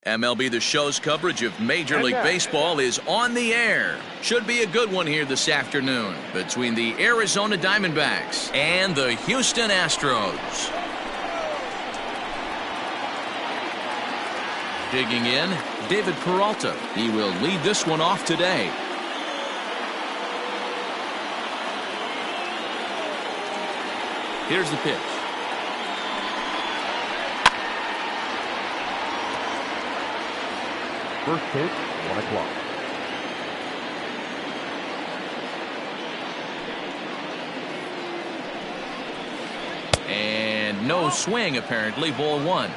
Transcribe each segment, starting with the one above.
MLB The Show's coverage of Major League Baseball is on the air. Should be a good one here this afternoon between the Arizona Diamondbacks and the Houston Astros. Digging in, David Peralta. He will lead this one off today. Here's the pitch. First pitch, 1 o'clock. And no swing, apparently. Ball 1.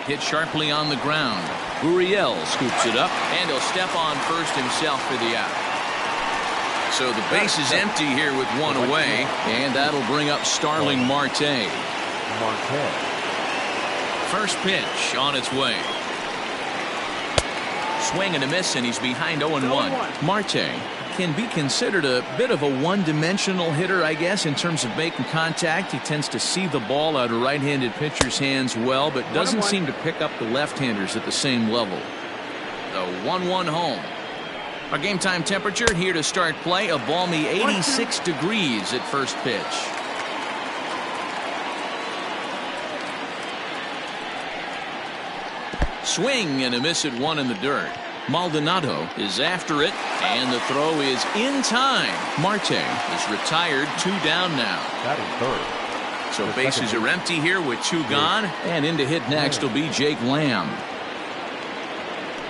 Hit sharply on the ground. Gurriel scoops it up, and he'll step on first himself for the out. So the base is empty here with one away, and that'll bring up Starling Marte. First pitch on its way. Swing and a miss, and he's behind 0-1. Marte can be considered a bit of a one-dimensional hitter, I guess, in terms of making contact. He tends to see the ball out of right-handed pitchers' hands well, but doesn't seem to pick up the left-handers at the same level. The 1-1 home. Our game time temperature here to start play, a balmy 86 degrees at first pitch. Swing and a miss at 1 in the dirt. Maldonado is after it, and the throw is in time. Marte is retired, 2 down now. So bases are empty here with 2 gone, and in to hit next will be Jake Lamb.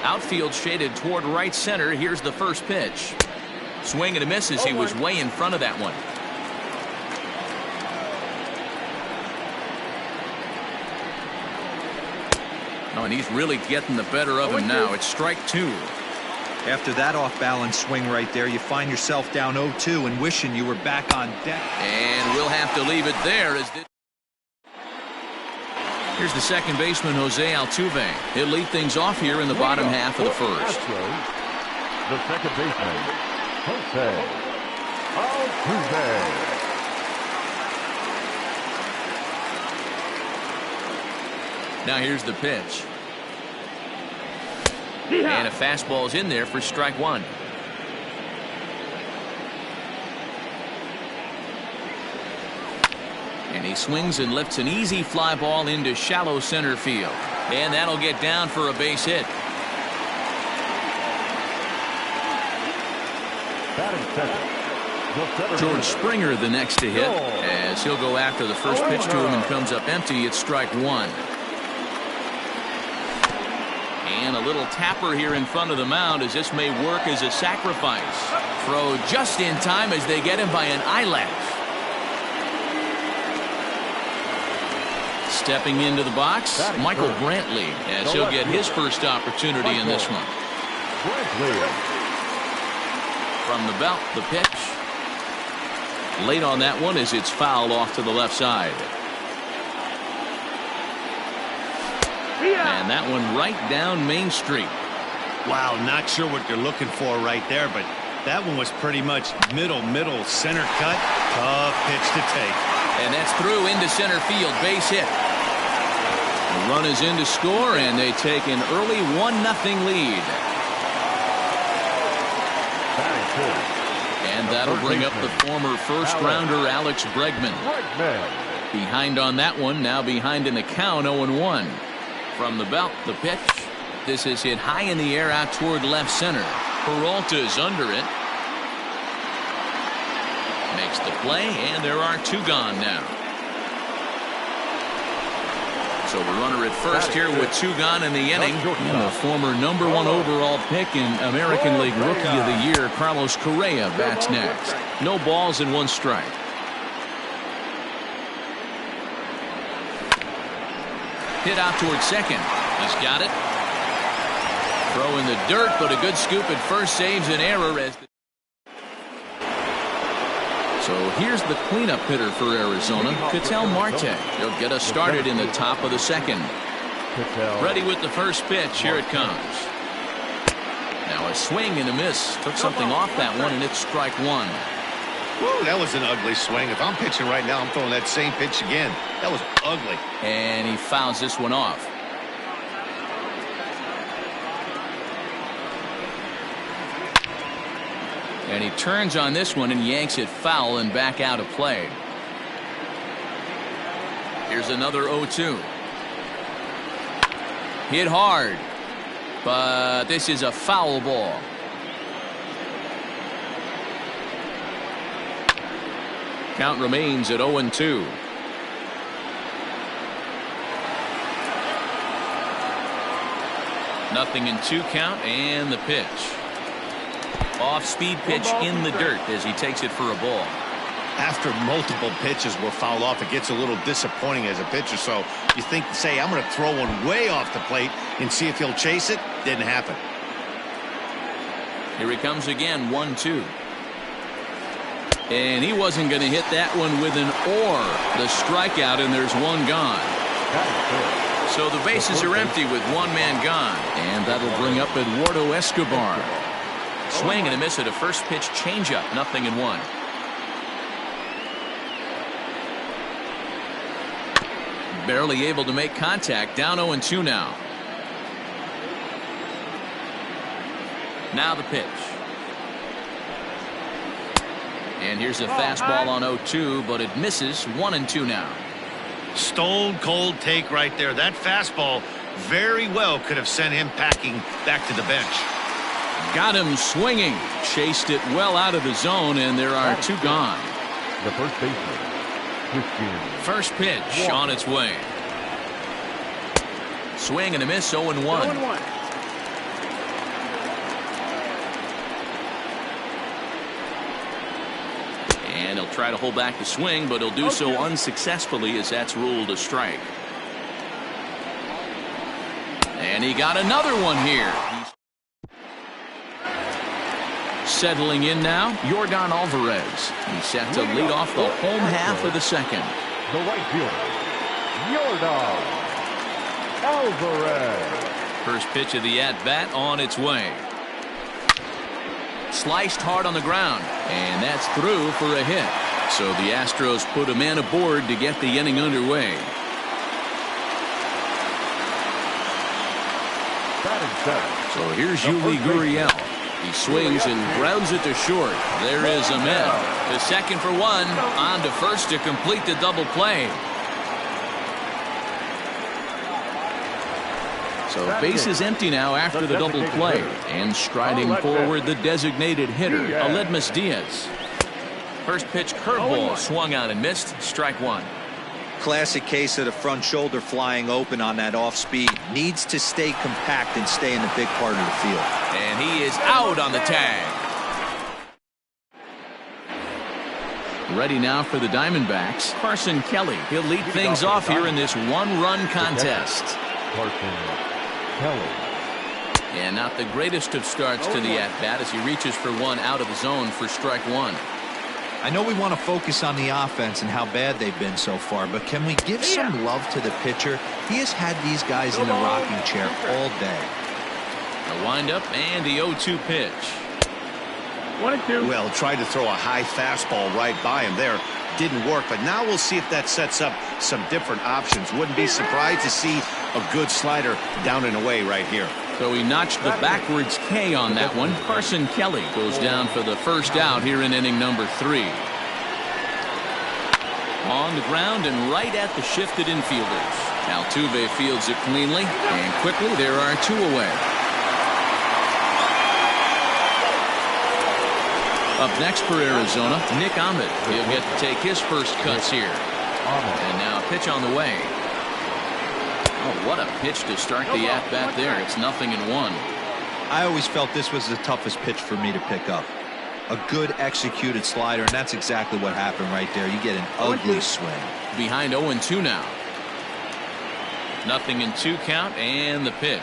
Outfield shaded toward right center. Here's the first pitch. Swing and a miss as he was way in front of that one. Oh, and he's really getting the better of him now. It's strike 2. After that off-balance swing right there, you find yourself down 0-2 and wishing you were back on deck. And we'll have to leave it there as here's the second baseman, Jose Altuve. He'll lead things off here in the bottom half of the first. The second baseman, Jose Altuve. Now here's the pitch. And a fastball's in there for strike 1. And he swings and lifts an easy fly ball into shallow center field. And that'll get down for a base hit. George Springer the next to hit, as he'll go after the first pitch to him and comes up empty. It's strike 1. And a little tapper here in front of the mound, as this may work as a sacrifice. Throw just in time as they get him by an eyelash. Stepping into the box, Michael Brantley, as he'll get his first opportunity in this one. From the belt, the pitch. Late on that one as it's fouled off to the left side. And that one right down Main Street. Wow, not sure what they're looking for right there, but that one was pretty much middle center cut. Tough pitch to take. And that's through into center field, base hit. The run is in to score, and they take an early 1-0 lead. And that'll bring up the former first-rounder Alex Bregman. Behind on that one, now behind in the count, 0-1. From the belt, the pitch. This is hit high in the air out toward left center. Peralta's under it. Makes the play, and there are 2 gone now. So the runner at first here with 2 gone in the inning. And the former #1 overall pick in American League Rookie of the Year, Carlos Correa, bats next. No balls and 1 strike. Hit out towards second. He's got it. Throw in the dirt, but a good scoop at first saves an error. So here's the cleanup hitter for Arizona, Ketel Marte. He'll get us started in the top of the second. Ready with the first pitch. Here it comes. Now a swing and a miss. Took something off that one, and it's strike 1. Woo, that was an ugly swing. If I'm pitching right now, I'm throwing that same pitch again. That was ugly. And he fouls this one off. And he turns on this one and yanks it foul and back out of play. Here's another 0-2. Hit hard, but this is a foul ball. Count remains at 0-2. Nothing in 2 count, and the pitch. Off-speed pitch in the dirt as he takes it for a ball. After multiple pitches were fouled off, it gets a little disappointing as a pitcher. So you think, say, I'm going to throw one way off the plate and see if he'll chase it. Didn't happen. Here he comes again, 1-2. And he wasn't going to hit that one with an or. The strikeout, and there's one gone. So the bases are empty with one man gone. And that'll bring up Eduardo Escobar. Swing and a miss at a first pitch changeup, 0-1. Barely able to make contact, down 0-2 now. Now the pitch. And here's a fastball on 0-2, but it misses, 1-2 now. Stone cold take right there. That fastball very well could have sent him packing back to the bench. Got him swinging. Chased it well out of the zone, and there are 2 gone. The first baseman, Christian. First pitch on its way. Swing and a miss, 0-1. And he'll try to hold back the swing, but he'll do so unsuccessfully as that's ruled a strike. And he got another one here. Settling in now, Yordan Alvarez. He's set to lead off the home half of the second. The right fielder, Yordan Alvarez. First pitch of the at-bat on its way. Sliced hard on the ground, and that's through for a hit. So the Astros put a man aboard to get the inning underway. So here's Yuli Gurriel. He swings and grounds it to short. There is Ahmed. To second for one. On to first to complete the double play. So base is empty now after the double play. And striding forward the designated hitter, Aledmus Diaz. First pitch curveball swung out and missed. Strike one. Classic case of the front shoulder flying open on that off speed. Needs to stay compact and stay in the big part of the field. And he is out on the tag. Ready now for the Diamondbacks. Carson Kelly. He'll lead things off here in this one-run contest. Carson Kelly. And not the greatest of starts to the at-bat as he reaches for one out of the zone for strike one. I know we want to focus on the offense and how bad they've been so far, but can we give some love to the pitcher? He has had these guys in the rocking chair all day. A windup and the 0-2 pitch. 1-2. Well, tried to throw a high fastball right by him there. Didn't work, but now we'll see if that sets up some different options. Wouldn't be surprised to see a good slider down and away right here. So he notched the backwards K on that one. Carson Kelly goes down for the first out here in inning number 3. On the ground and right at the shifted infielders. Altuve fields it cleanly, and quickly there are 2 away. Up next for Arizona, Nick Ahmed. He'll get to take his first cuts here. And now a pitch on the way. Oh, what a pitch to start the at-bat there. It's 0-1. I always felt this was the toughest pitch for me to pick up. A good executed slider, and that's exactly what happened right there. You get an ugly swing. Behind 0-2 now. 0-2 count and the pitch.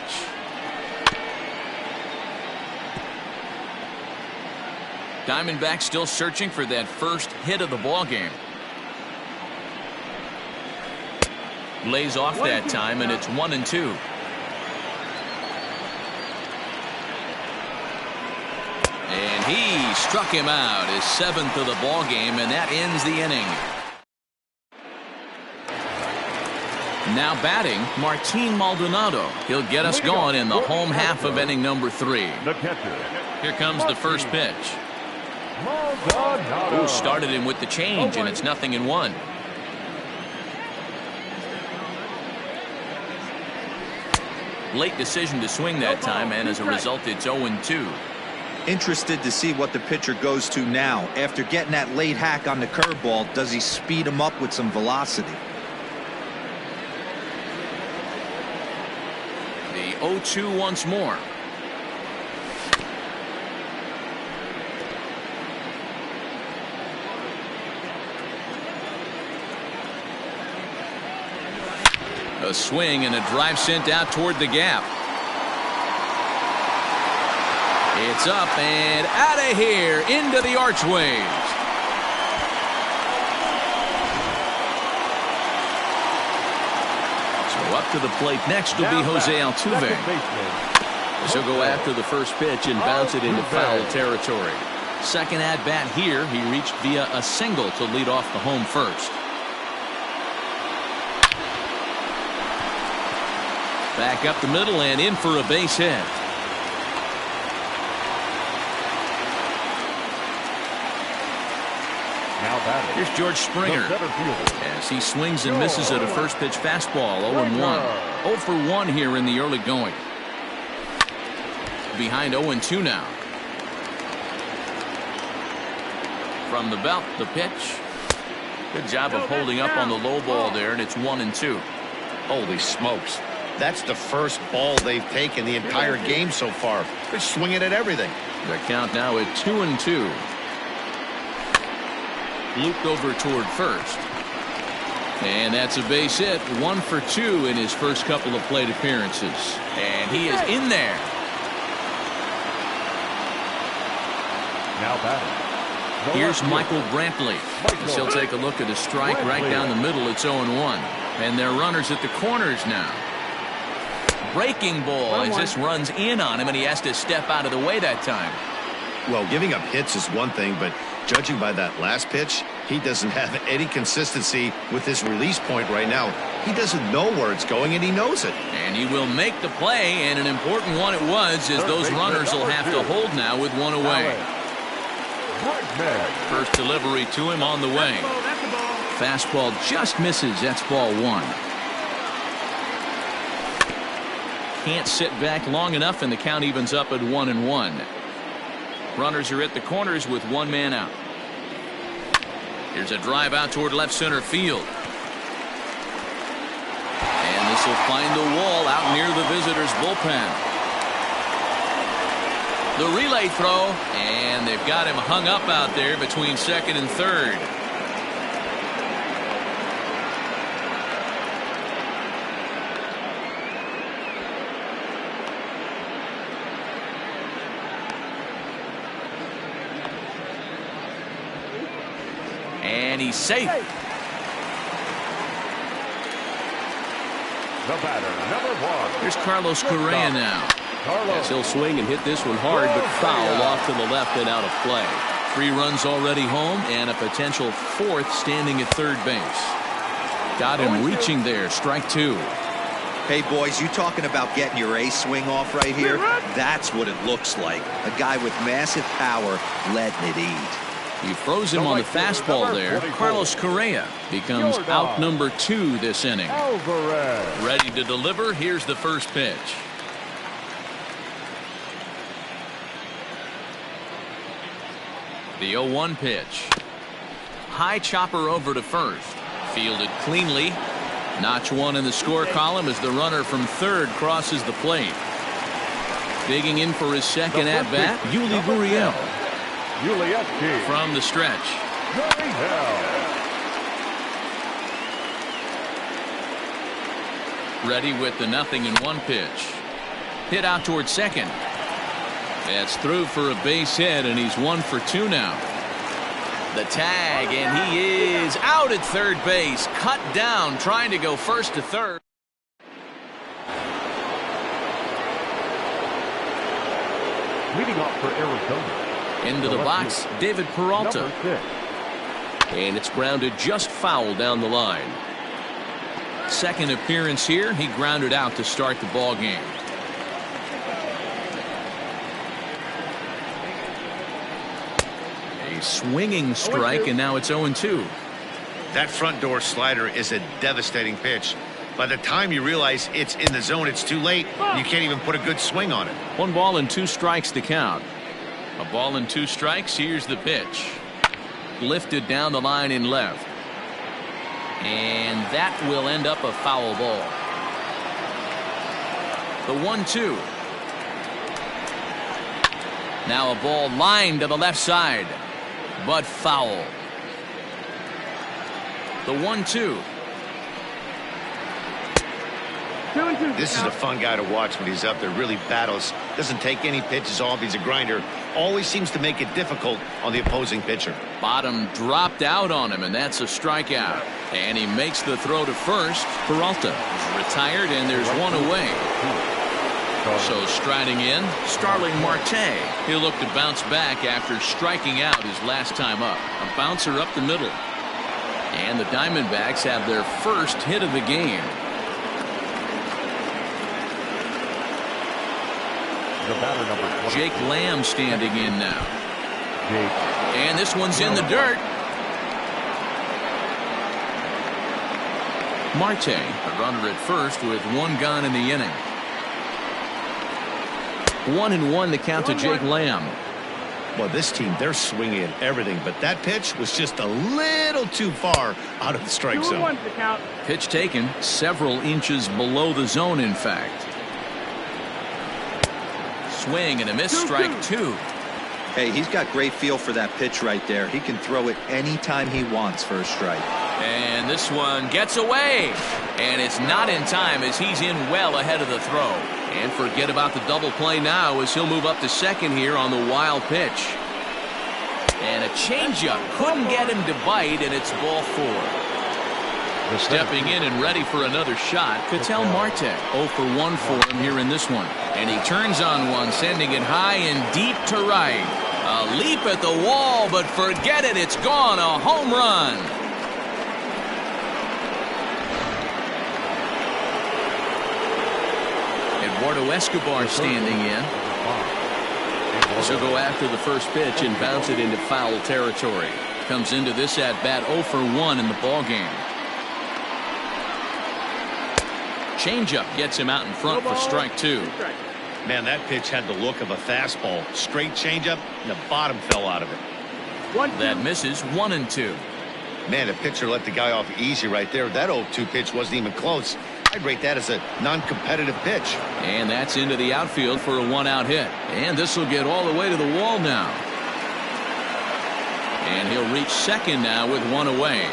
Diamondbacks still searching for that first hit of the ball game. Lays off that time, and it's 1-2. And he struck him out, his 7th of the ball game, and that ends the inning. Now batting, Martin Maldonado. He'll get us going in the home half of inning number 3. The catcher. Here comes the first pitch. Maldonado. Ooh, started him with the change, and it's 0-1. Late decision to swing that time, and as a result, it's 0-2. Interested to see what the pitcher goes to now. After getting that late hack on the curveball, does he speed him up with some velocity? The 0-2 once more. A swing and a drive sent out toward the gap. It's up and out of here into the archways. So up to the plate next will be Jose Altuve. As he'll go after the first pitch and bounce it into foul territory. Second at bat here, he reached via a single to lead off the home first. Back up the middle and in for a base hit. Now batting. Here's George Springer as he swings and misses at a first pitch fastball. 0-1. 0 for 1 here in the early going. Behind 0-2 now. From the belt, the pitch. Good job of holding up on the low ball there, and it's 1-2. Holy smokes. That's the first ball they've taken the entire game so far. They're swinging at everything. The count now at 2-2. Looped over toward first. And that's a base hit. 1 for 2 in his first couple of plate appearances. And he is in there. Now batting. Here's Michael Brantley. As he'll take a look at a strike right down the middle. It's 0-1. And they're runners at the corners now. Breaking ball as this runs in on him, and he has to step out of the way that time. Well, giving up hits is one thing, but judging by that last pitch, he doesn't have any consistency with his release point right now. He doesn't know where it's going, and he knows it. And he will make the play, and an important one it was, as those runners will have to hold now with one away. First delivery to him on the way. Fastball just misses. That's ball 1. Can't sit back long enough, and the count evens up at 1-1. Runners are at the corners with one man out. Here's a drive out toward left center field. And this will find the wall out near the visitors' bullpen. The relay throw, and they've got him hung up out there between second and third. And he's safe. The batter, number 1. Here's Carlos Correa now. As he'll swing and hit this one hard, but foul off to the left and out of play. 3 runs already home, and a potential 4th standing at third base. Got him reaching there. Strike 2. Hey, boys, you talking about getting your ace swing off right here? That's what it looks like. A guy with massive power letting it eat. He throws him on the fastball there. Carlos Correa becomes out number 2 this inning. Ready to deliver. Here's the first pitch. The 0-1 pitch. High chopper over to first. Fielded cleanly. Notch 1 in the score column as the runner from third crosses the plate. Digging in for his second at bat, Yuli Gurriel. From the stretch. Ready with the 0-1 pitch. Hit out toward second. That's through for a base hit, and he's 1 for 2 now. The tag, and he is out at third base. Cut down, trying to go first to third. Leading off for Arizona, Into the box, David Peralta. Number 6. And it's grounded just foul down the line. Second appearance here. He grounded out to start the ball game. A swinging strike, and now it's 0-2. That front door slider is a devastating pitch. By the time you realize it's in the zone, it's too late. You can't even put a good swing on it. 1 ball and 2 strikes to count. A ball and 2 strikes. Here's the pitch. Lifted down the line in left. And that will end up a foul ball. The 1-2. Now a ball lined to the left side, but foul. The 1-2. This is a fun guy to watch when he's up there. Really battles. Doesn't take any pitches off. He's a grinder. Always seems to make it difficult on the opposing pitcher. Bottom dropped out on him, and that's a strikeout. And he makes the throw to first. Peralta is retired, and there's 1 away. So striding in, Starling Marte. He'll look to bounce back after striking out his last time up. A bouncer up the middle. And the Diamondbacks have their first hit of the game. The batter, number 20. Jake Lamb standing in now. Jake. And this one's in the dirt. Marte, a runner at first with 1 gone in the inning. 1-1 to count to Jake Lamb. Well, this team, they're swinging at everything, but that pitch was just a little too far out of the strike zone. Pitch taken several inches below the zone, in fact. Swing and a miss, strike 2. Hey, he's got great feel for that pitch right there. He can throw it anytime he wants for a strike. And this one gets away. And it's not in time as he's in well ahead of the throw. And forget about the double play now as he'll move up to second here on the wild pitch. And a changeup couldn't get him to bite, and it's ball 4. Stepping in and ready for another shot, Ketel Marte. 0 for 1 for him here in this one. And he turns on one, sending it high and deep to right. A leap at the wall, but forget it, it's gone. A home run. Eduardo Escobar standing in. He'll go after the first pitch and bounce it into foul territory. Comes into this at bat 0 for 1 in the ball game. Changeup gets him out in front for strike 2. Man, that pitch had the look of a fastball. Straight changeup, and the bottom fell out of it. That misses. 1-2. Man, the pitcher let the guy off easy right there. That 0-2 pitch wasn't even close. I'd rate that as a non-competitive pitch. And that's into the outfield for a 1-out hit. And this will get all the way to the wall now. And he'll reach second now with 1 away.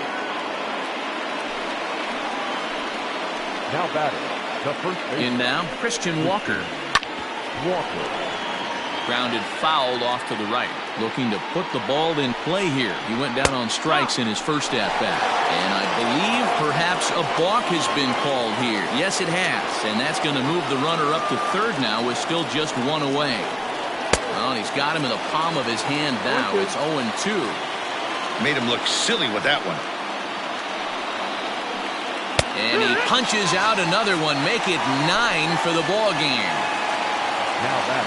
Now batting, the first baseman. In now, Christian Walker. Grounded fouled off to the right. Looking to put the ball in play here. He went down on strikes in his first at-bat. And I believe perhaps a balk has been called here. Yes, it has. And that's going to move the runner up to third now with still just 1 away. Well, and he's got him in the palm of his hand now. It's 0-2. Made him look silly with that one. And he punches out another one. Make it 9 for the ball game.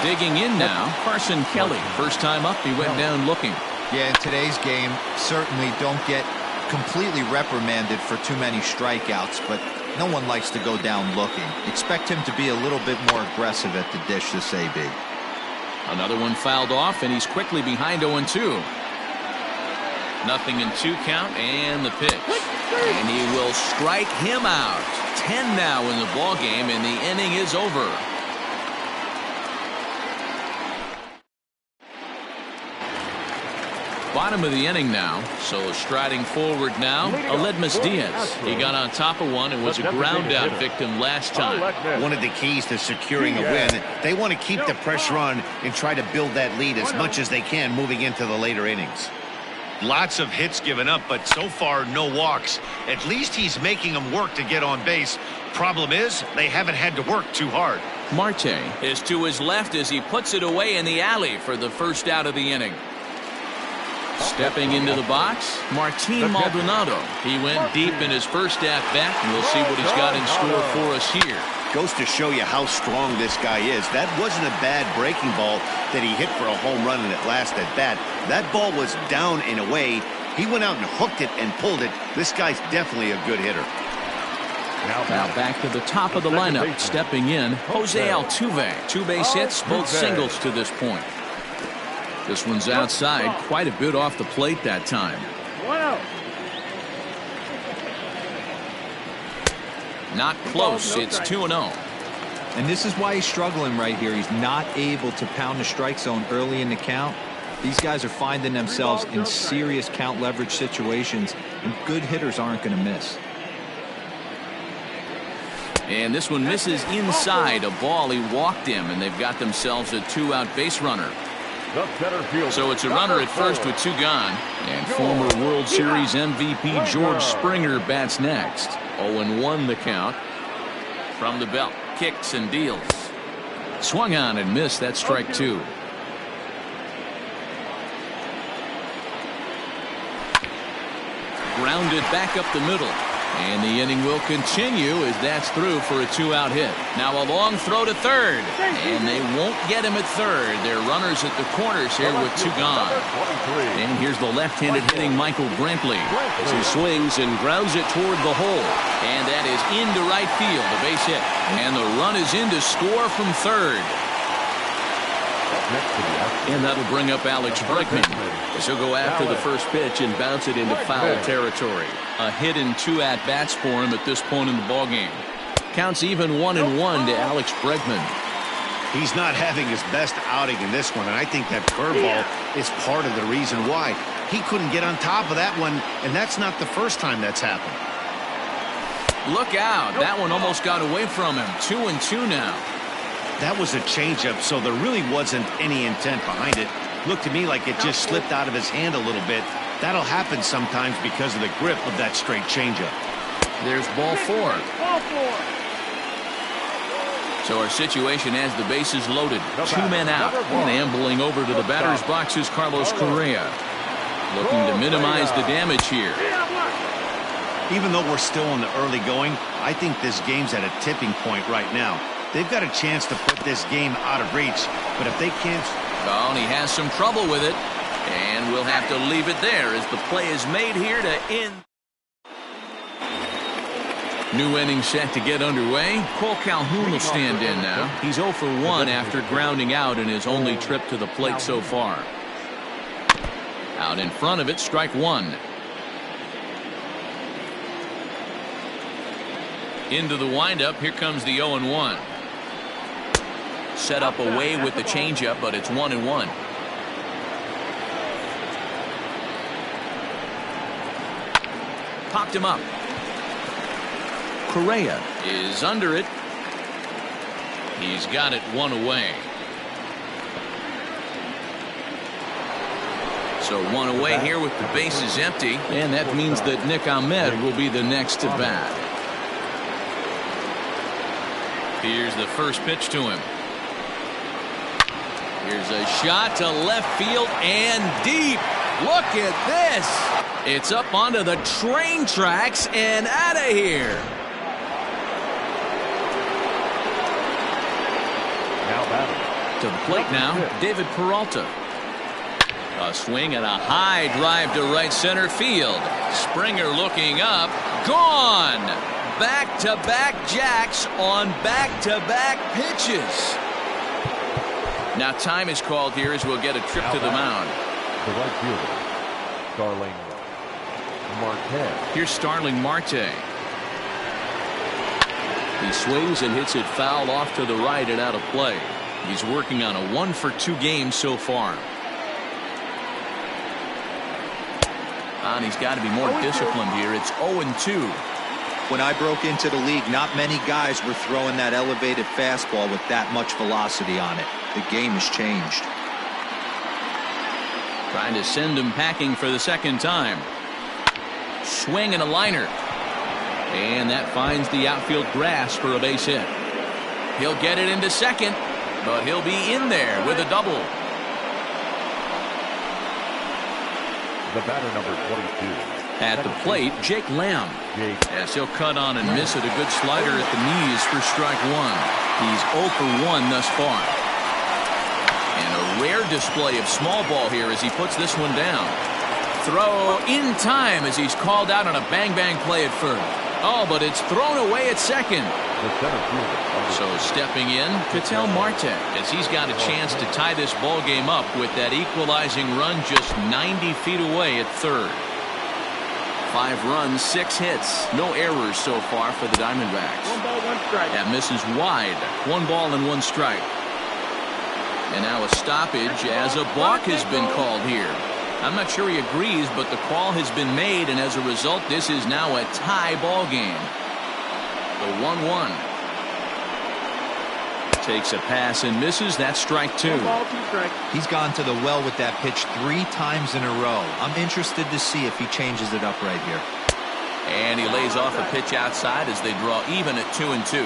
Digging in now, Carson Kelly. First time up, he went down looking. Yeah, in today's game, certainly don't get completely reprimanded for too many strikeouts, but no one likes to go down looking. Expect him to be a little bit more aggressive at the dish this AB. Another one fouled off, and he's quickly behind 0-2. Nothing in 2 count, and the pitch. And he will strike him out. 10 now in the ball game, and the inning is over. Bottom of the inning now, so striding forward now, Aledmus Diaz. He got on top of one and was a ground out victim last time. One of the keys to securing a win, they want to keep the pressure on and try to build that lead as much as they can moving into the later innings. Lots of hits given up, but so far no walks. At least he's making them work to get on base. Problem is, they haven't had to work too hard. Marte is to his left as he puts it away in the alley for the first out of the inning. Stepping into the box, Martin Maldonado. He went deep in his first at-bat, and we'll see what he's got in store for us here. Goes to show you how strong this guy is. That wasn't a bad breaking ball that he hit for a home run in that last at-bat. That ball was down and away. He went out and hooked it and pulled it. This guy's definitely a good hitter. Now back to the top of the lineup. Stepping in, Jose Altuve. 2 base hits, both singles to this point. This one's outside, quite a bit off the plate that time. Not close. It's 2-0. And this is why he's struggling right here. He's not able to pound the strike zone early in the count. These guys are finding themselves in serious count leverage situations, and good hitters aren't going to miss. And this one misses inside. A ball he walked him, and they've got themselves a 2-out base runner. So it's a runner at first with 2 gone. And former World Series MVP George Springer bats next. 0-1 the count. From the belt, kicks and deals. Swung on and missed. That's strike 2. Grounded back up the middle. And the inning will continue as that's through for a 2-out hit. Now a long throw to third. And they won't get him at third. They're runners at the corners here with 2 gone. And here's the left-handed hitting Michael Brantley as he swings and grounds it toward the hole. And that is into right field, a base hit. And the run is in to score from third. And that'll bring up Alex Bregman as he'll go after the first pitch and bounce it into foul territory. A hit and 2 at-bats for him at this point in the ballgame. Counts even 1-1 to Alex Bregman. He's not having his best outing in this one, and I think that curveball is part of the reason why. He couldn't get on top of that one, and that's not the first time that's happened. Look out. That one almost got away from him. 2-2 now. That was a changeup, so there really wasn't any intent behind it. Looked to me like it just slipped out of his hand a little bit. That'll happen sometimes because of the grip of that straight changeup. There's ball 4. So our situation has the bases loaded. 2 men out. And ambling over to the batter's box is Carlos Correa. Looking to minimize the damage here. Even though we're still in the early going, I think this game's at a tipping point right now. They've got a chance to put this game out of reach, but if they can't... Oh, and he has some trouble with it, and we'll have to leave it there as the play is made here to end. New inning set to get underway. Cole Calhoun will stand in now. He's 0 for 1 after grounding out in his only trip to the plate so far. Out in front of it, strike 1. Into the windup, here comes the 0-1. Set up away with the changeup, but it's 1-1. Popped him up. Correa is under it. He's got it 1 away. So 1 away here with the bases empty, and that means that Nick Ahmed will be the next to bat. Here's the first pitch to him. Here's a shot to left field and deep. Look at this. It's up onto the train tracks and out of here. To the plate now, David Peralta. A swing and a high drive to right center field. Springer looking up. Gone. Back-to-back jacks on back-to-back pitches. Now time is called here as we'll get a trip to the mound. The right fielder, Starling Marte. Here's Starling Marte. He swings and hits it foul off to the right and out of play. He's working on a 1 for 2 game so far. And he's got to be more disciplined here. It's 0-2. When I broke into the league, not many guys were throwing that elevated fastball with that much velocity on it. The game has changed. Trying to send him packing for the second time. Swing and a liner. And that finds the outfield grass for a base hit. He'll get it into second, but he'll be in there with a double. The batter, number 22. At the plate, Jake Lamb. Yes, he'll cut on and miss it. A good slider at the knees for strike one. He's 0 for 1 thus far. And a rare display of small ball here as he puts this one down. Throw in time as he's called out on a bang-bang play at first. Oh, but it's thrown away at second. So stepping in, Ketel Marte, as he's got a chance to tie this ball game up with that equalizing run just 90 feet away at third. 5 runs, 6 hits, no errors so far for the Diamondbacks. 1 ball, 1 strike. That misses wide. 1 ball and 1 strike. And now a stoppage as a balk has been called here. I'm not sure he agrees, but the call has been made, and as a result, this is now a tie ball game. The 1-1. Takes a pass and misses. That's strike 2. 1 ball, 2 strikes. He's gone to the well with that pitch 3 times in a row. I'm interested to see if he changes it up right here. And he lays off a pitch outside as they draw even at 2-2.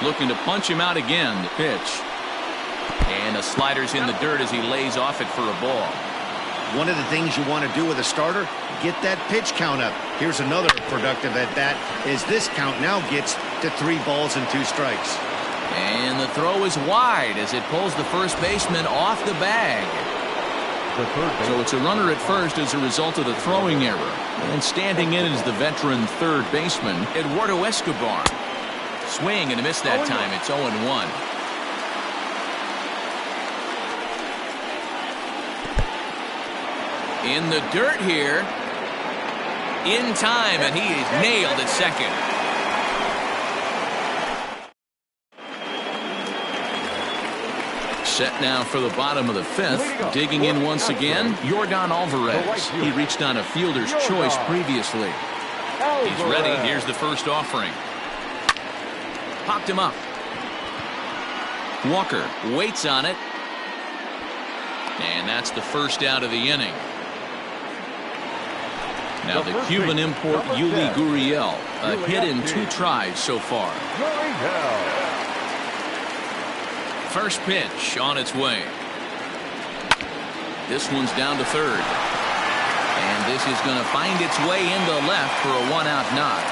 Looking to punch him out again. The pitch. And the slider's in the dirt as he lays off it for a ball. One of the things you want to do with a starter, get that pitch count up. Here's another productive at bat as this count now gets to 3 balls and 2 strikes. And the throw is wide as it pulls the first baseman off the bag. So it's a runner at first as a result of the throwing error. And standing in is the veteran third baseman, Eduardo Escobar. Swing and a miss that time. It's 0-1. In the dirt here. In time, and he is nailed at second. Set now for the bottom of the 5th. Digging in once again, Yordan Alvarez. He reached on a fielder's choice previously. He's ready. Here's the first offering. Popped him up. Walker waits on it. And that's the first out of the inning. Now the Cuban import Yuli Gurriel. A hit in 2 tries so far. First pitch on its way. This one's down to third. And this is going to find its way into left for a 1-out knock.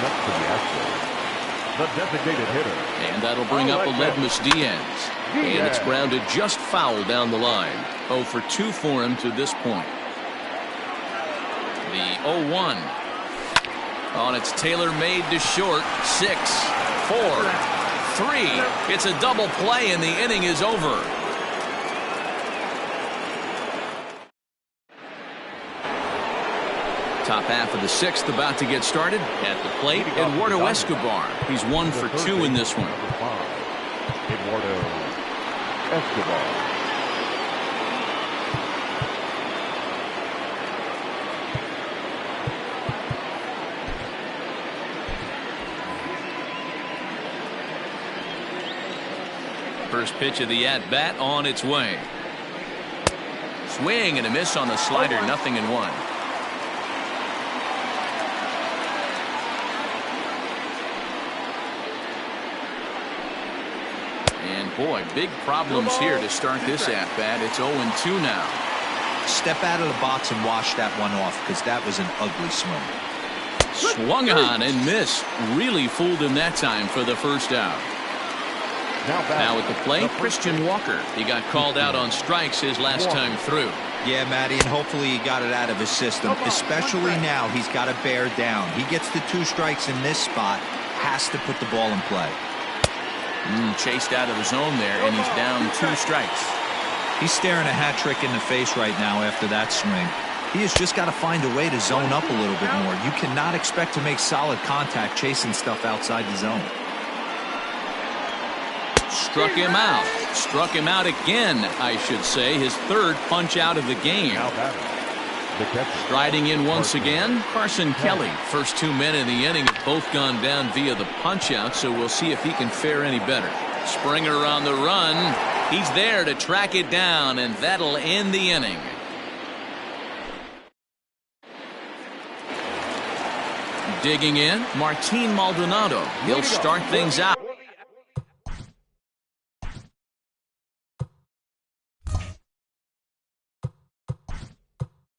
Next to the Astros, the designated hitter. And that'll bring up Aledmus Diaz. And it's grounded just foul down the line. 0 for 2 for him to this point. The 0-1. On its tailor-made to short. 6, 4, 3. It's a double play and the inning is over. Top half of the 6th about to get started. At the plate, Eduardo Escobar. He's 1 for 2 in this one. Eduardo Escobar. First pitch of the at-bat on its way. Swing and a miss on the slider. 0-1. And boy, big problems here to start this at-bat. It's 0-2 now. Step out of the box and wash that one off, because that was an ugly swing. Swung on and missed. Really fooled him that time for the first out. Now at the plate, Christian Walker. He got called out on strikes his last time through. Yeah, Matty, and hopefully he got it out of his system. Especially now, he's got to bear down. He gets the 2 strikes in this spot, has to put the ball in play. Chased out of the zone there, and he's down 2 strikes. He's staring a hat trick in the face right now after that swing. He has just got to find a way to zone up a little bit more. You cannot expect to make solid contact chasing stuff outside the zone. Struck him out. Struck him out again, I should say. His 3rd punch out of the game. Striding in once again, Carson Kelly. First 2 men in the inning have both gone down via the punch out, so we'll see if he can fare any better. Springer on the run. He's there to track it down, and that'll end the inning. Digging in, Martin Maldonado. He'll start things out.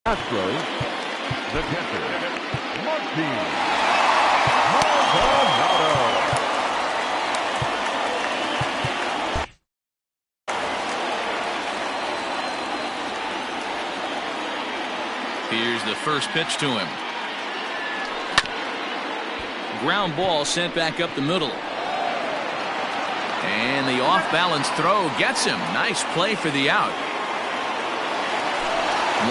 Astros, the catcher, Martin Maldonado. Here's the first pitch to him. Ground ball sent back up the middle. And the off-balance throw gets him. Nice play for the out.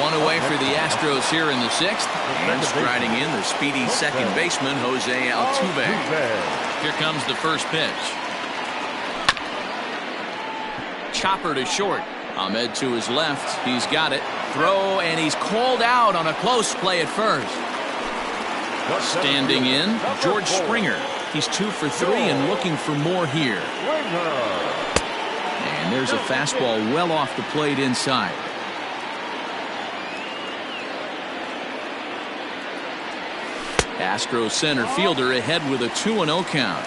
One away for the Astros here in the sixth. And striding in, the speedy second baseman, Jose Altuve. Here comes the first pitch. Chopper to short. Ahmed to his left. He's got it. Throw, and he's called out on a close play at first. Standing in, George Springer. He's 2 for 3 and looking for more here. And there's a fastball well off the plate inside. Astros center fielder ahead with a 2-0 count.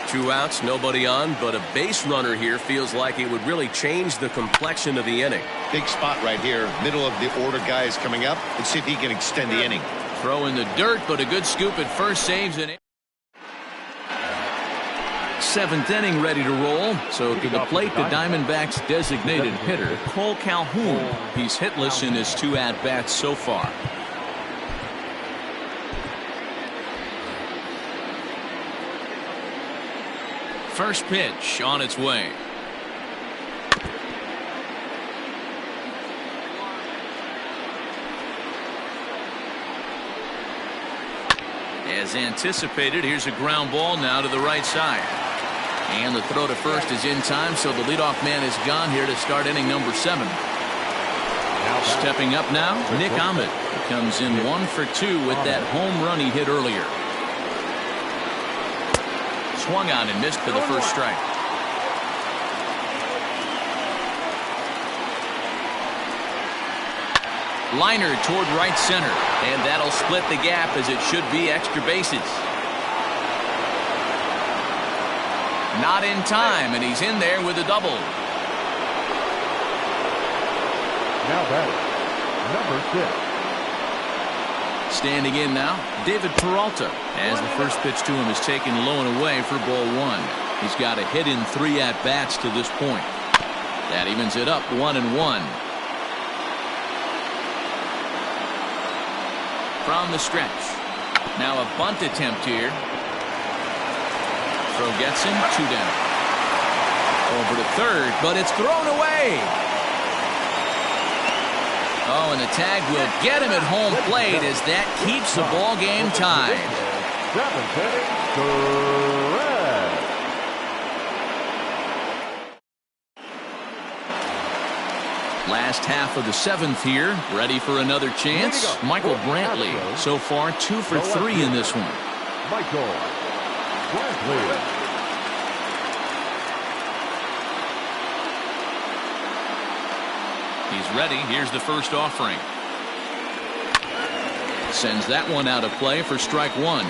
2 outs, nobody on, but a base runner here feels like it would really change the complexion of the inning. Big spot right here. Middle of the order guy is coming up. Let's see if he can extend the inning. Throw in the dirt, but a good scoop at first saves it. 7th inning ready to roll. So to the plate, the Diamondbacks designated hitter, Cole Calhoun. He's hitless in his 2 at-bats so far. First pitch on its way. As anticipated, here's a ground ball now to the right side. And the throw to first is in time, so the leadoff man is gone here to start inning number 7. Stepping up now, Nick Ahmed. He comes in 1 for 2 with that home run he hit earlier. Swung on and missed for the first strike. Liner toward right center, and that'll split the gap as it should be extra bases. Not in time, and he's in there with a double. Now batting, number 6. Standing in now, David Peralta, as the first pitch to him is taken low and away for ball 1. He's got a hit in 3 at-bats to this point. That evens it up 1-1. From the stretch. Now a bunt attempt here. Throw gets him, 2 down. Over to third, but it's thrown away. Oh, and the tag will get him at home plate as that keeps the ball game tied. 7th inning, Last half of the 7th here, ready for another chance. Michael Brantley, so far 2 for 3 in this one. Michael Brantley. He's ready. Here's the first offering. Sends that one out of play for strike 1.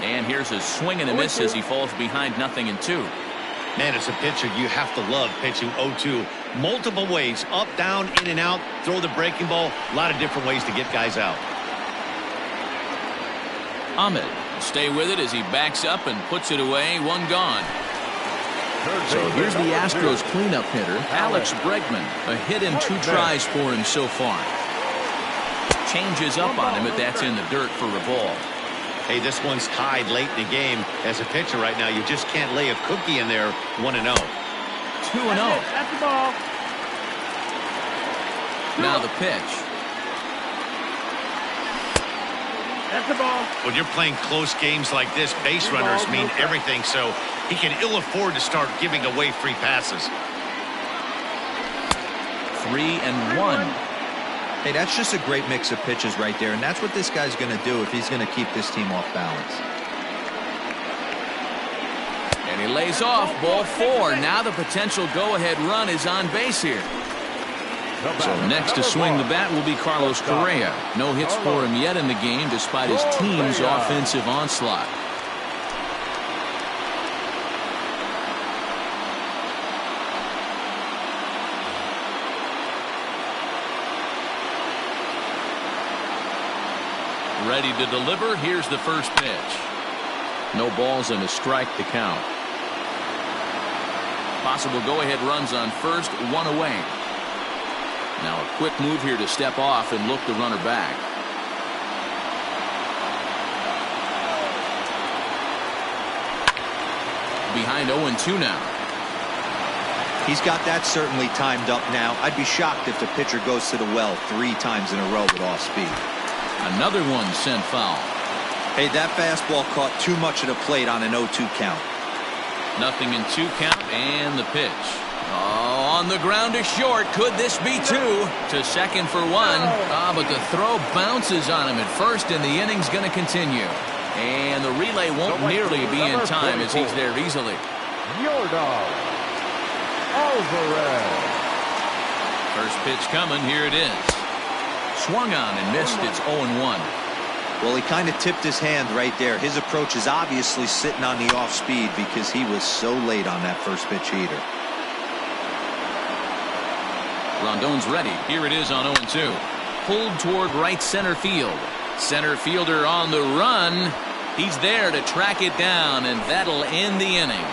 And here's a swing and a miss as he falls behind 0-2. Man, as a pitcher, you have to love pitching 0-2. Multiple ways, up, down, in and out, throw the breaking ball. A lot of different ways to get guys out. Ahmed stay with it as he backs up and puts it away. 1 gone. So here's the Astros cleanup hitter, Alex Bregman. A hit in 2 tries for him so far. Changes up on him, but that's in the dirt for a ball. Hey, this one's tied late in the game. As a pitcher right now, you just can't lay a cookie in there. 1-0. 2-0. That's the ball. Now the pitch. That's the ball. When you're playing close games like this, base runners mean everything, so he can ill afford to start giving away free passes. 3-1. Hey, that's just a great mix of pitches right there, and that's what this guy's going to do if he's going to keep this team off balance. And he lays off, ball 4. Now the potential go-ahead run is on base here. So next to swing the bat will be Carlos Correa. No hits for him yet in the game despite his team's offensive onslaught. Ready to deliver. Here's the first pitch. No balls and a strike to count. Possible go-ahead runs on first, 1 away. Now a quick move here to step off and look the runner back. Behind 0-2 now. He's got that certainly timed up now. I'd be shocked if the pitcher goes to the well 3 times in a row with off speed. Another one sent foul. Hey, that fastball caught too much of the plate on an 0-2 count. Nothing in 2 count and the pitch. Oh, on the ground is short. Could this be 2? To second for 1. But the throw bounces on him at first, and the inning's going to continue. And the relay won't nearly be in time as he's there easily. Your dog, Alvarez. First pitch coming. Here it is. Swung on and missed. It's 0-1. Well, he kind of tipped his hand right there. His approach is obviously sitting on the off speed because he was so late on that first pitch heater. Rondon's ready. Here it is on 0-2. Pulled toward right center field. Center fielder on the run. He's there to track it down, and that'll end the inning.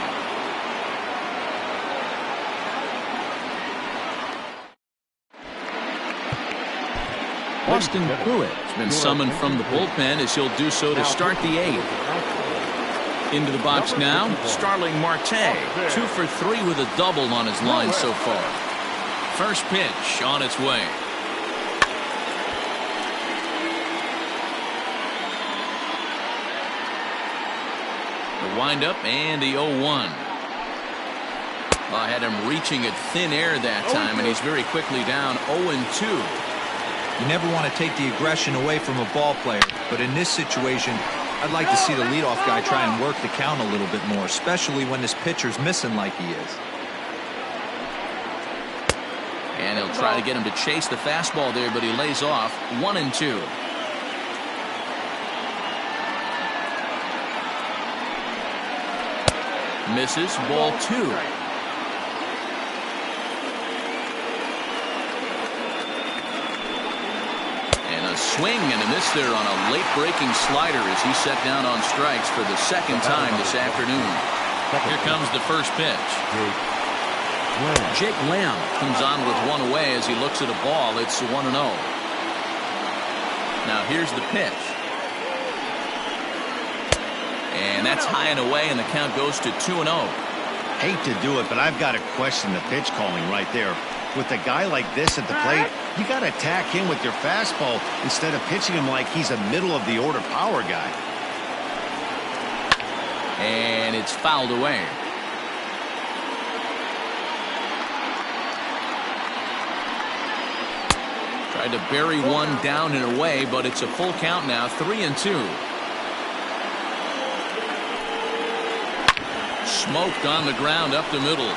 Austin Pruitt has been summoned from the bullpen as he'll do so to start the 8th. Into the box now, Starling Marte. 2 for 3 with a double on his line so far. First pitch on its way. The windup and the 0-1. I had him reaching at thin air that time, and he's very quickly down 0-2. You never want to take the aggression away from a ball player, but in this situation, I'd like to see the leadoff guy try and work the count a little bit more, especially when this pitcher's missing like he is. And he'll try to get him to chase the fastball there, but he lays off 1-2. Misses, ball 2. Swing and a miss there on a late breaking slider as he set down on strikes for the 2nd time this afternoon. Here comes the first pitch. Jake Lamb comes on with 1 away as he looks at a ball. It's 1-0. Now here's the pitch. And that's high and away, and the count goes to 2-0. Hate to do it, but I've got to question the pitch calling right there. With a guy like this at the plate, you got to attack him with your fastball instead of pitching him like he's a middle-of-the-order power guy. And it's fouled away. Tried to bury one down and away, but it's a full count now, 3-2. Smoked on the ground up the middle.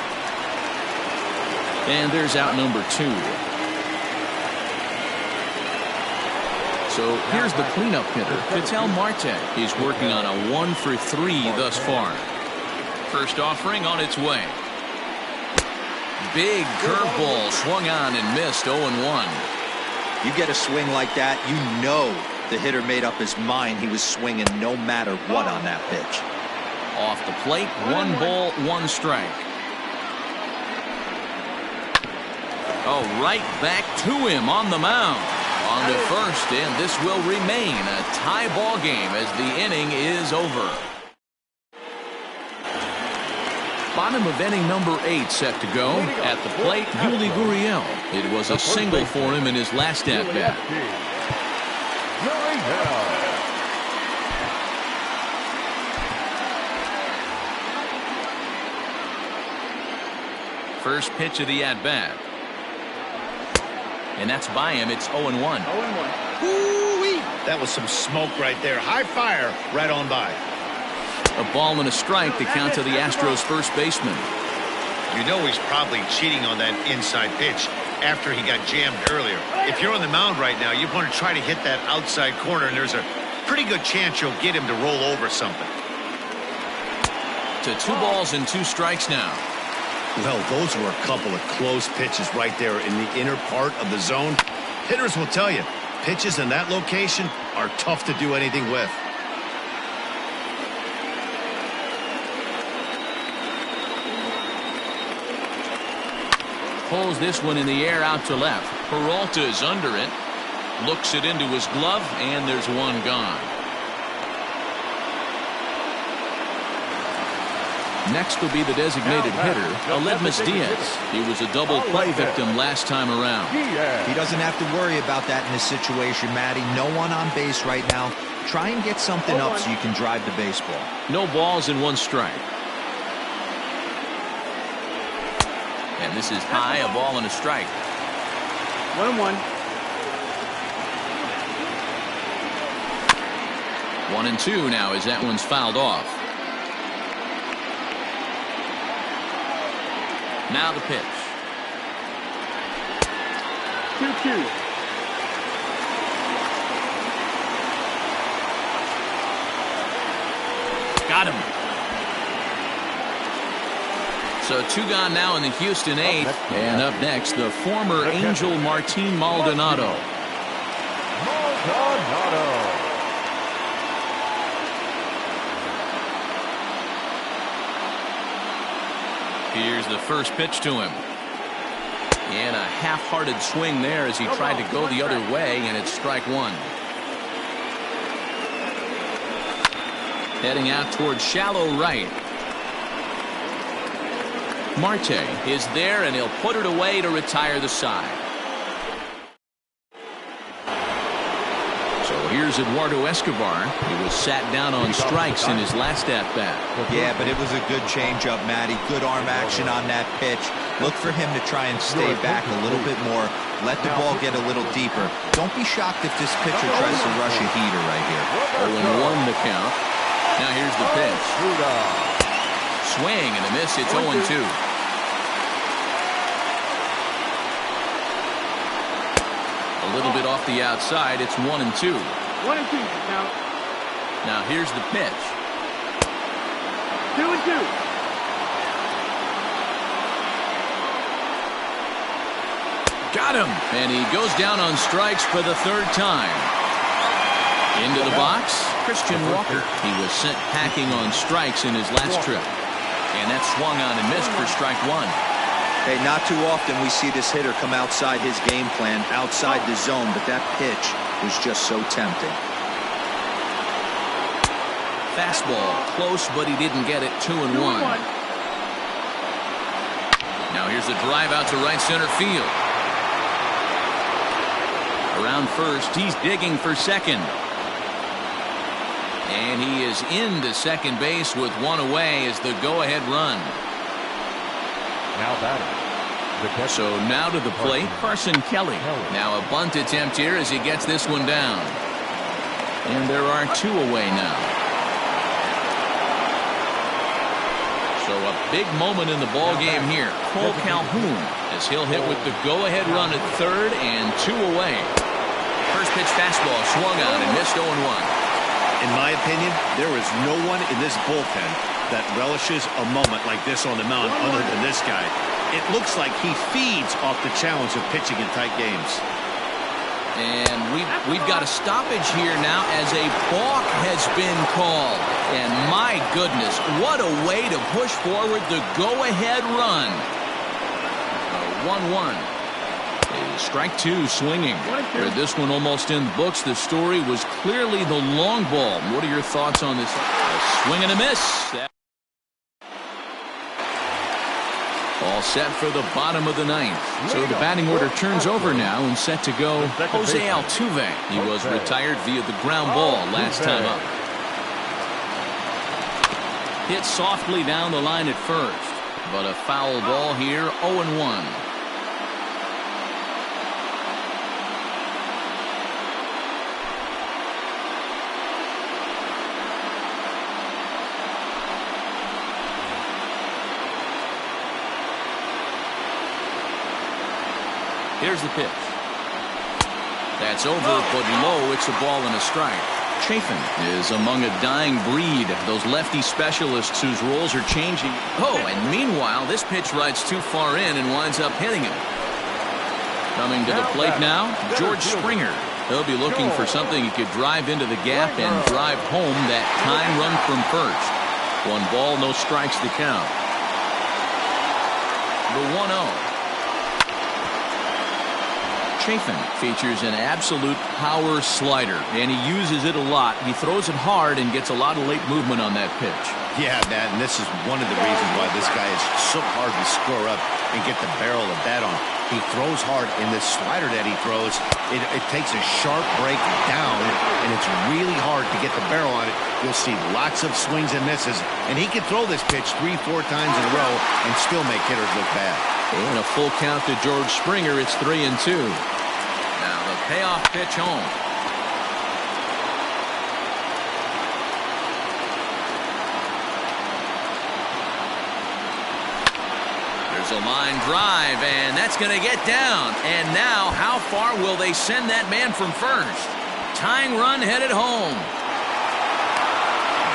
And there's out number 2. So here's the cleanup hitter, Ketel Marte. He's working on a 1 for 3 thus far. First offering on its way. Big curveball swung on and missed, 0-1. You get a swing like that, you know the hitter made up his mind he was swinging no matter what on that pitch. Off the plate, 1 ball, 1 strike. Oh, right back to him on the mound. On to first, and this will remain a tie ball game as the inning is over. Bottom of inning number 8 set to go. At the plate, Yuli Gurriel. It was a single for him in his last at-bat. First pitch of the at-bat. And that's by him. It's 0-1. 0-1. Ooh-wee. That was some smoke right there. High fire right on by. A ball and a strike to count to the Astros first baseman. You know he's probably cheating on that inside pitch after he got jammed earlier. If you're on the mound right now, you want to try to hit that outside corner, and there's a pretty good chance you'll get him to roll over something. To 2 balls and 2 strikes now. Well, those were a couple of close pitches right there in the inner part of the zone. Hitters will tell you, pitches in that location are tough to do anything with. Pulls this one in the air out to left. Peralta is under it. Looks it into his glove, and there's one gone. Next will be the designated hitter, Aledmus Diaz. He was a double play victim last time around. He doesn't have to worry about that in this situation, Matty. No one on base right now. Try and get something up so you can drive the baseball. No balls and 1 strike. And this is high, a ball and a strike. 1-1. 1-2 now as that one's fouled off. Now the pitch. 2-2. Got him. So 2 gone now in the Houston 8th. And up next, the former Angel Martin Maldonado. Here's the first pitch to him. And a half-hearted swing there as he tried to go the other way, and it's strike 1. Heading out towards shallow right. Marte is there, and he'll put it away to retire the side. So here's Eduardo Escobar. He was sat down on strikes in his last at-bat. Yeah, but it was a good changeup, Matty. Good arm action on that pitch. Look for him to try and stay back a little bit more. Let the ball get a little deeper. Don't be shocked if this pitcher tries to rush a heater right here. 0-1 the count. Now here's the pitch. Swing and a miss. It's 0-2. A little bit off the outside. It's 1-2. 1-2 count. Now here's the pitch. 2-2. Got him. And he goes down on strikes for the 3rd time. Into the box, Christian Walker. He was sent packing on strikes in his last trip. And that swung on and missed for strike 1. Hey, not too often we see this hitter come outside his game plan, outside the zone, but that pitch was just so tempting. Fastball, close, but he didn't get it. 2-1. Now here's a drive out to right center field. Around first, he's digging for second. And he is into second base with 1 away as the go-ahead run. Now batting. So now to the plate, Carson Kelly. Now a bunt attempt here as he gets this one down. And there are 2 away now. So a big moment in the ball game here. Cole Calhoun as he'll hit with the go-ahead run at 3rd and 2 away. First pitch fastball swung on and missed 0-1. In my opinion, there is no one in this bullpen that relishes a moment like this on the mound other than this guy. It looks like he feeds off the challenge of pitching in tight games. And we've got a stoppage here now as a balk has been called. And my goodness, what a way to push forward the go-ahead run. 1-1. Strike 2 swinging. This one almost in the books. The story was clearly the long ball. What are your thoughts on this? A swing and a miss. All set for the bottom of the 9th. So the batting order turns over now and set to go Jose Altuve. He was retired via the ground ball last time up. Hit softly down the line at first, but a foul ball here. 0-1. Here's the pitch. That's over, but low. It's a ball and a strike. Chafin is among a dying breed, those lefty specialists whose roles are changing. Oh, and meanwhile, this pitch rides too far in and winds up hitting him. Coming to the plate now, George Springer. He'll be looking for something he could drive into the gap and drive home that tying run from first. 1 ball, no strikes to count. The 1-0. Chafin features an absolute power slider, and he uses it a lot. He throws it hard and gets a lot of late movement on that pitch. Yeah, Matt, and this is one of the reasons why this guy is so hard to score up and get the barrel of that on. He throws hard, and the slider that he throws, it takes a sharp break down, and it's really hard to get the barrel on it. You'll see lots of swings and misses, and he can throw this pitch 3-4 times in a row and still make hitters look bad. And a full count to George Springer. It's 3-2. Now the payoff pitch home. There's a line drive, and that's going to get down. And now, how far will they send that man from first? Tying run headed home.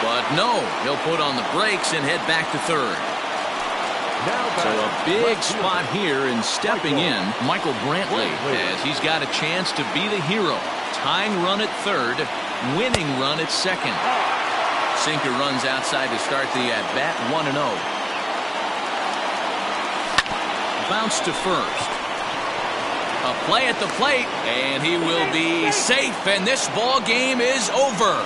But no, he'll put on the brakes and head back to third. So a big spot here, and stepping in, Michael Brantley, as he's got a chance to be the hero. Tying run at third, winning run at second. Sinker runs outside to start the at-bat, 1-0. Bounce to first. A play at the plate, and he will be safe, and this ball game is over.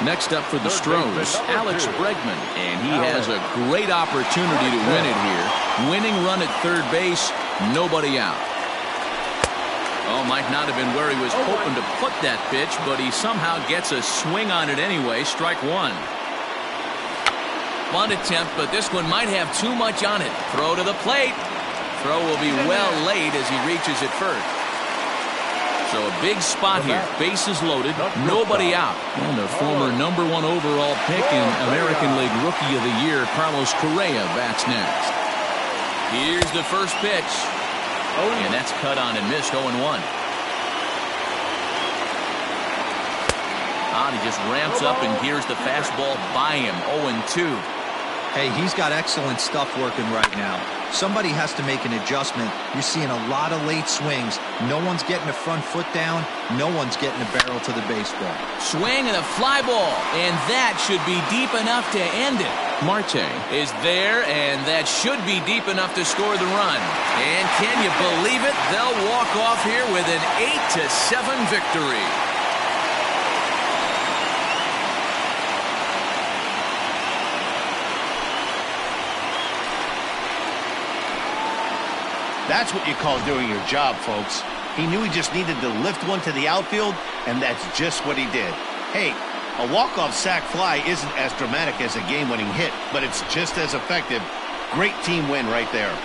Next up for the Astros, Alex Bregman, and he has a great opportunity to win it here. Winning run at third base, nobody out. Oh, might not have been where he was hoping to put that pitch, but he somehow gets a swing on it anyway. Strike 1. Bunt attempt, but this one might have too much on it. Throw to the plate. Throw will be well late as he reaches it first. So a big spot here. Bases loaded, nobody out. And a former #1 overall pick in American League Rookie of the Year, Carlos Correa, bats next. Here's the first pitch. And that's cut on and missed, 0-1. He just ramps up and here's the fastball by him, 0-2. Hey, he's got excellent stuff working right now. Somebody has to make an adjustment. You're seeing a lot of late swings. No one's getting the front foot down. No one's getting the barrel to the baseball. Swing and a fly ball, and that should be deep enough to end it. Marte is there, and that should be deep enough to score the run. And can you believe it? They'll walk off here with an 8-7 victory. That's what you call doing your job, folks. He knew he just needed to lift one to the outfield, and that's just what he did. Hey, a walk-off sac fly isn't as dramatic as a game-winning hit, but it's just as effective. Great team win right there.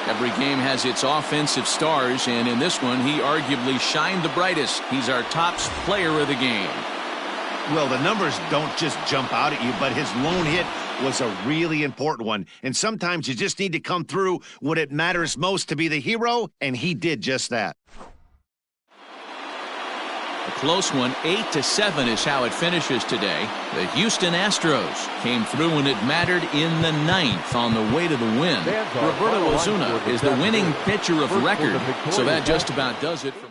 Every game has its offensive stars, and in this one, he arguably shined the brightest. He's our top player of the game. Well, the numbers don't just jump out at you, but his lone hit was a really important one. And sometimes you just need to come through when it matters most to be the hero, and he did just that. A close one, 8-7 is how it finishes today. The Houston Astros came through when it mattered in the 9th on the way to the win. Roberto Osuna is the winning pitcher of record, so that just about does it for